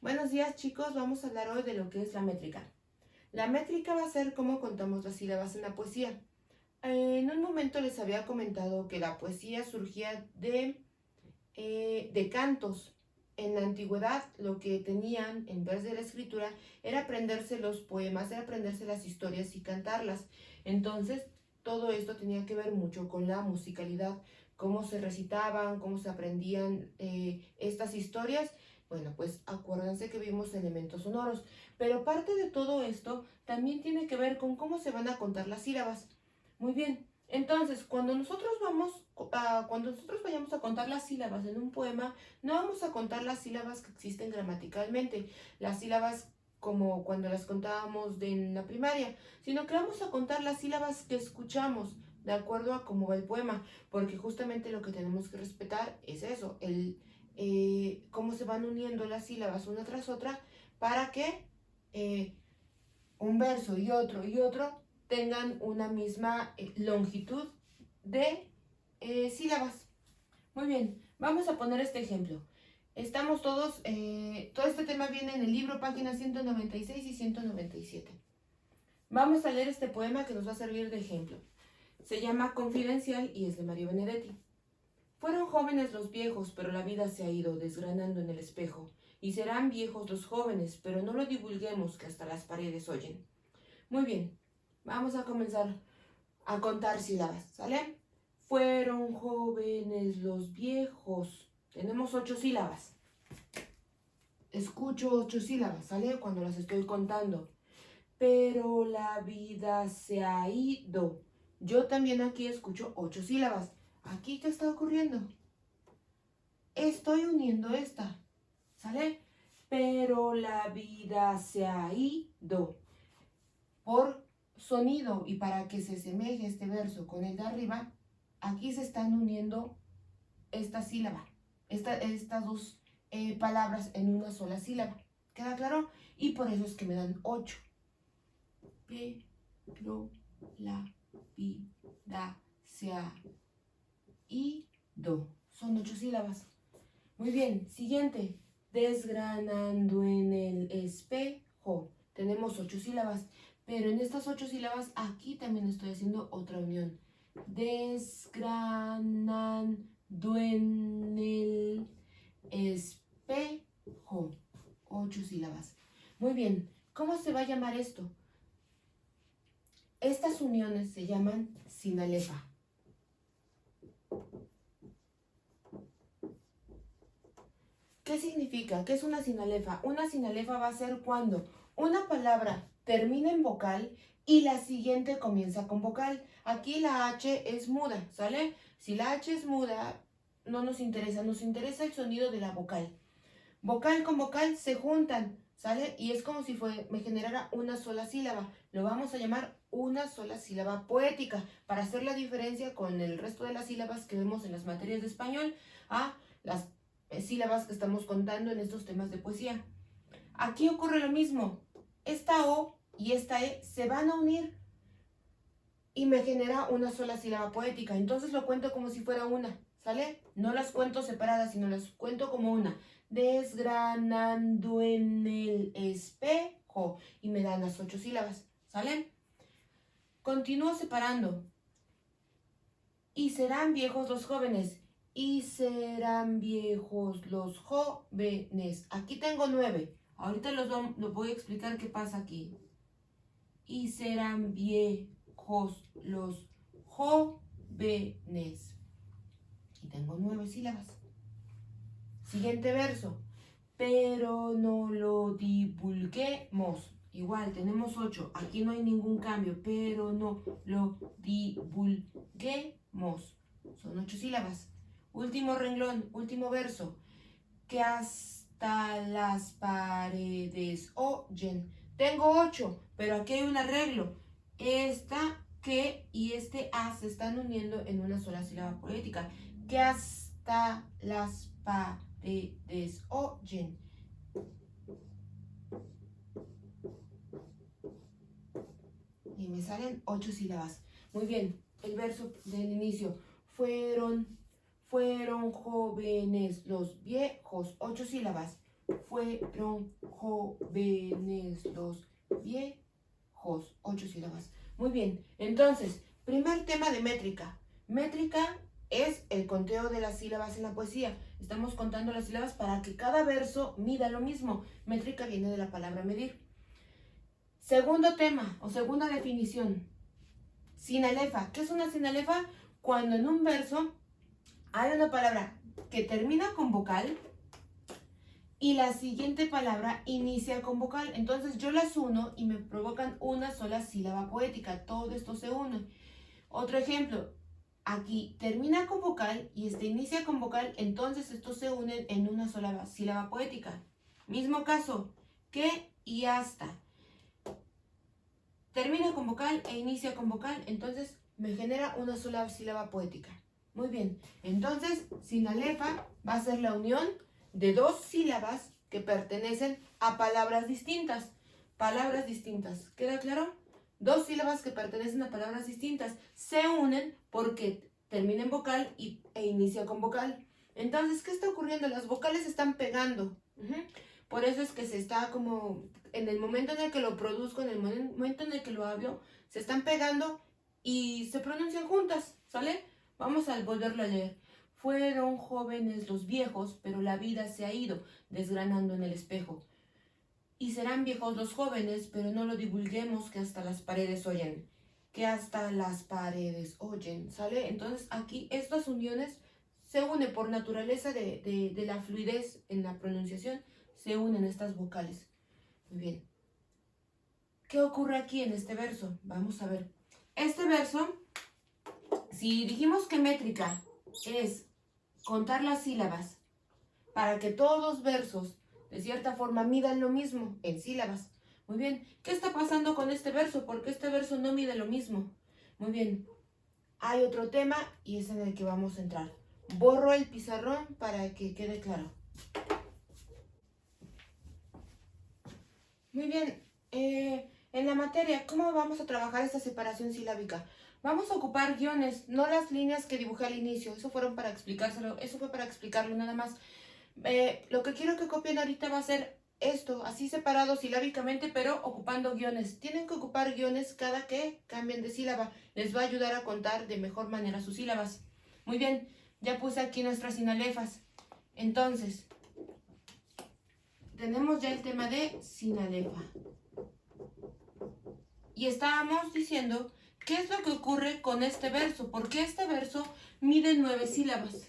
Buenos días, chicos, vamos a hablar hoy de lo que es la métrica. La métrica va a ser cómo contamos las sílabas en la poesía. En un momento les había comentado que la poesía surgía de cantos. En la antigüedad lo que tenían en vez de la escritura era aprenderse los poemas, era aprenderse las historias y cantarlas. Entonces todo esto tenía que ver mucho con la musicalidad, cómo se recitaban, cómo se aprendían estas historias. Bueno, pues acuérdense que vimos elementos sonoros, pero parte de todo esto también tiene que ver con cómo se van a contar las sílabas. Muy bien, entonces, cuando nosotros vayamos a contar las sílabas en un poema, no vamos a contar las sílabas que existen gramaticalmente, las sílabas como cuando las contábamos en la primaria, sino que vamos a contar las sílabas que escuchamos de acuerdo a cómo va el poema, porque justamente lo que tenemos que respetar es eso, cómo se van uniendo las sílabas una tras otra para que eh, un verso y otro tengan una misma longitud de sílabas. Muy bien, vamos a poner este ejemplo. Estamos todos, todo este tema viene en el libro, páginas 196 y 197. Vamos a leer este poema que nos va a servir de ejemplo. Se llama Confidencial y es de Mario Benedetti. Fueron jóvenes los viejos, pero la vida se ha ido desgranando en el espejo. Y serán viejos los jóvenes, pero no lo divulguemos que hasta las paredes oyen. Muy bien, vamos a comenzar a contar sílabas, ¿sale? Fueron jóvenes los viejos. Tenemos 8 sílabas. Escucho 8 sílabas, ¿sale? Cuando las estoy contando. Pero la vida se ha ido. Yo también aquí escucho 8 sílabas. ¿Aquí qué está ocurriendo? Estoy uniendo esta, ¿sale? Pero la vida se ha ido. Por sonido y para que se asemeje este verso con el de arriba, aquí se están uniendo esta sílaba, estas dos palabras en una sola sílaba. ¿Queda claro? Y por eso es que me dan 8. Pero la vida se ha ido. Son 8 sílabas. Muy bien, siguiente. Desgranando en el espejo. Tenemos 8 sílabas. Pero en estas 8 sílabas, aquí también estoy haciendo otra unión. Desgranando en el espejo. 8 sílabas. Muy bien, ¿cómo se va a llamar esto? Estas uniones se llaman sinalefa. ¿Qué significa? ¿Qué es una sinalefa? Una sinalefa va a ser cuando una palabra termina en vocal y la siguiente comienza con vocal. Aquí la H es muda, ¿sale? Si la H es muda, no nos interesa el sonido de la vocal. Vocal con vocal se juntan, ¿sale? Y es como si me generara una sola sílaba. Lo vamos a llamar una sola sílaba poética para hacer la diferencia con el resto de las sílabas que vemos en las materias de español a las sílabas que estamos contando en estos temas de poesía. Aquí ocurre lo mismo. Esta O y esta E se van a unir y me genera una sola sílaba poética. Entonces lo cuento como si fuera una, ¿sale? No las cuento separadas, sino las cuento como una. Desgranando en el espejo. Y me dan las 8 sílabas, ¿sale? Continúo separando. Y serán viejos los jóvenes. Y serán viejos los jóvenes. Aquí tengo 9. Ahorita lo voy a explicar qué pasa aquí. Y serán viejos los jóvenes. Y tengo 9 sílabas. Siguiente verso. Pero no lo divulguemos. Igual, tenemos 8. Aquí no hay ningún cambio. Pero no lo divulguemos. Son 8 sílabas. Último renglón, último verso. Que hasta las paredes oyen. Tengo 8, pero aquí hay un arreglo. Esta que y este a se están uniendo en una sola sílaba poética. Que hasta las paredes oyen. Y me salen 8 sílabas. Muy bien, el verso del inicio. Fueron jóvenes los viejos. 8 sílabas. fueron jóvenes los viejos. 8 sílabas. Muy bien. Entonces, primer tema de métrica. Métrica es el conteo de las sílabas en la poesía. Estamos contando las sílabas para que cada verso mida lo mismo. Métrica viene de la palabra medir. Segundo tema o segunda definición. Sinalefa. ¿Qué es una sinalefa? Cuando en un verso hay una palabra que termina con vocal y la siguiente palabra inicia con vocal. Entonces yo las uno y me provocan una sola sílaba poética. Todo esto se une. Otro ejemplo. Aquí termina con vocal y este inicia con vocal. Entonces estos se unen en una sola sílaba poética. Mismo caso. Que y hasta. Termina con vocal e inicia con vocal. Entonces me genera una sola sílaba poética. Muy bien. Entonces sinalefa va a ser la unión de dos sílabas que pertenecen a palabras distintas. Palabras distintas. ¿Queda claro? Dos sílabas que pertenecen a palabras distintas se unen porque termina en vocal e inicia con vocal. Entonces, ¿qué está ocurriendo? Las vocales se están pegando. Por eso es que se está como, en el momento en el que lo produzco, en el momento en el que lo hablo, se están pegando y se pronuncian juntas, ¿sale? Vamos a volverlo a leer. Fueron jóvenes los viejos, pero la vida se ha ido desgranando en el espejo. Y serán viejos los jóvenes, pero no lo divulguemos que hasta las paredes oyen. Que hasta las paredes oyen, ¿sale? Entonces aquí estas uniones se unen por naturaleza de la fluidez en la pronunciación, se unen estas vocales. Muy bien. ¿Qué ocurre aquí en este verso? Vamos a ver. Este verso, si dijimos que métrica es contar las sílabas para que todos los versos de cierta forma midan lo mismo en sílabas. Muy bien, ¿qué está pasando con este verso? Porque este verso no mide lo mismo. Muy bien, hay otro tema y es en el que vamos a entrar. Borro el pizarrón para que quede claro. Muy bien, en la materia, ¿cómo vamos a trabajar esta separación silábica? Vamos a ocupar guiones, no las líneas que dibujé al inicio. Eso fue para explicarlo nada más. Lo que quiero que copien ahorita va a ser esto, así separado silábicamente, pero ocupando guiones. Tienen que ocupar guiones cada que cambien de sílaba. Les va a ayudar a contar de mejor manera sus sílabas. Muy bien, ya puse aquí nuestras sinalefas. Entonces, tenemos ya el tema de sinalefa. Y estábamos diciendo qué es lo que ocurre con este verso, porque este verso mide 9 sílabas.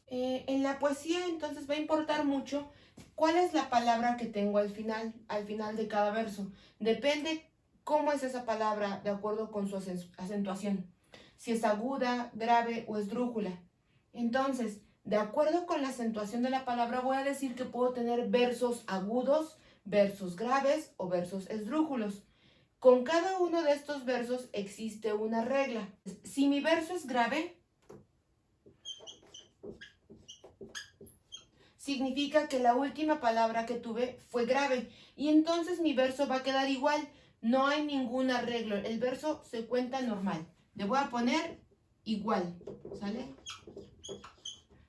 En la poesía entonces va a importar mucho cuál es la palabra que tengo al final de cada verso. Depende cómo es esa palabra de acuerdo con su acentuación. Si es aguda, grave o esdrújula. Entonces, de acuerdo con la acentuación de la palabra voy a decir que puedo tener versos agudos, versos graves o versos esdrújulos. Con cada uno de estos versos existe una regla. Si mi verso es grave, significa que la última palabra que tuve fue grave y entonces mi verso va a quedar igual, no hay ningún arreglo, el verso se cuenta normal. Le voy a poner igual, ¿sale?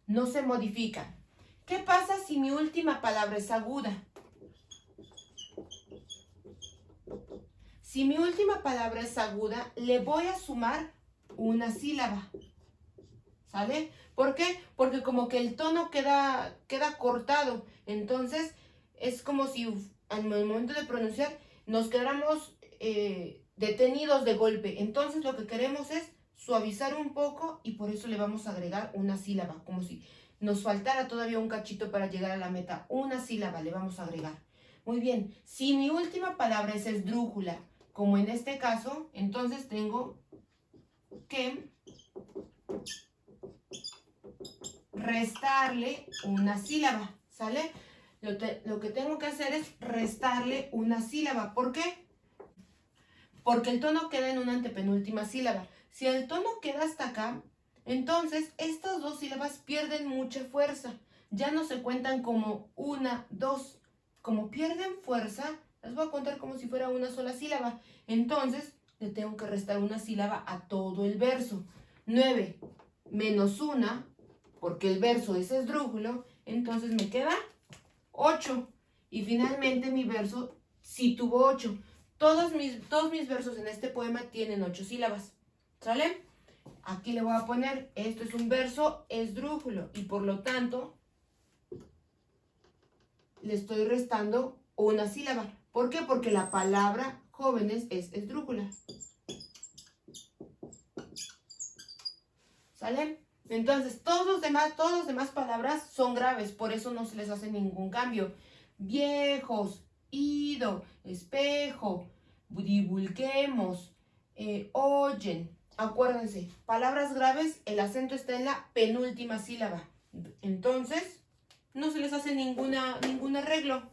No se modifica. ¿Qué pasa si mi última palabra es aguda? Si mi última palabra es aguda, le voy a sumar una sílaba, ¿sale? ¿Por qué? Porque como que el tono queda cortado. Entonces, es como si al momento de pronunciar nos quedáramos detenidos de golpe. Entonces, lo que queremos es suavizar un poco y por eso le vamos a agregar una sílaba. Como si nos faltara todavía un cachito para llegar a la meta. Una sílaba le vamos a agregar. Muy bien. Si mi última palabra es esdrújula, como en este caso, entonces tengo que restarle una sílaba, ¿sale? Lo que tengo que hacer es restarle una sílaba. ¿Por qué? Porque el tono queda en una antepenúltima sílaba. Si el tono queda hasta acá, entonces estas dos sílabas pierden mucha fuerza. Ya no se cuentan como una, dos. Como pierden fuerza, las voy a contar como si fuera una sola sílaba. Entonces, le tengo que restar una sílaba a todo el verso. 9. menos 1, porque el verso es esdrújulo, entonces me queda 8. Y finalmente mi verso sí tuvo 8. Todos mis versos en este poema tienen 8 sílabas. ¿Sale? Aquí le voy a poner, esto es un verso esdrújulo y por lo tanto le estoy restando una sílaba. ¿Por qué? Porque la palabra jóvenes es esdrújula. ¿Sale? Entonces, todas las demás palabras son graves, por eso no se les hace ningún cambio. Viejos, ido, espejo, divulguemos, oyen. Acuérdense, palabras graves, el acento está en la penúltima sílaba. Entonces, no se les hace ningún arreglo.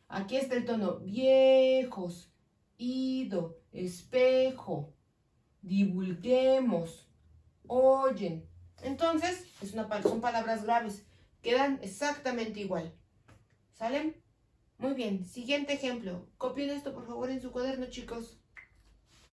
Aquí está el tono. Viejos, ido, espejo, divulguemos, oyen. Entonces, son palabras graves. Quedan exactamente igual. ¿Salen? Muy bien. Siguiente ejemplo. Copien esto, por favor, en su cuaderno, chicos.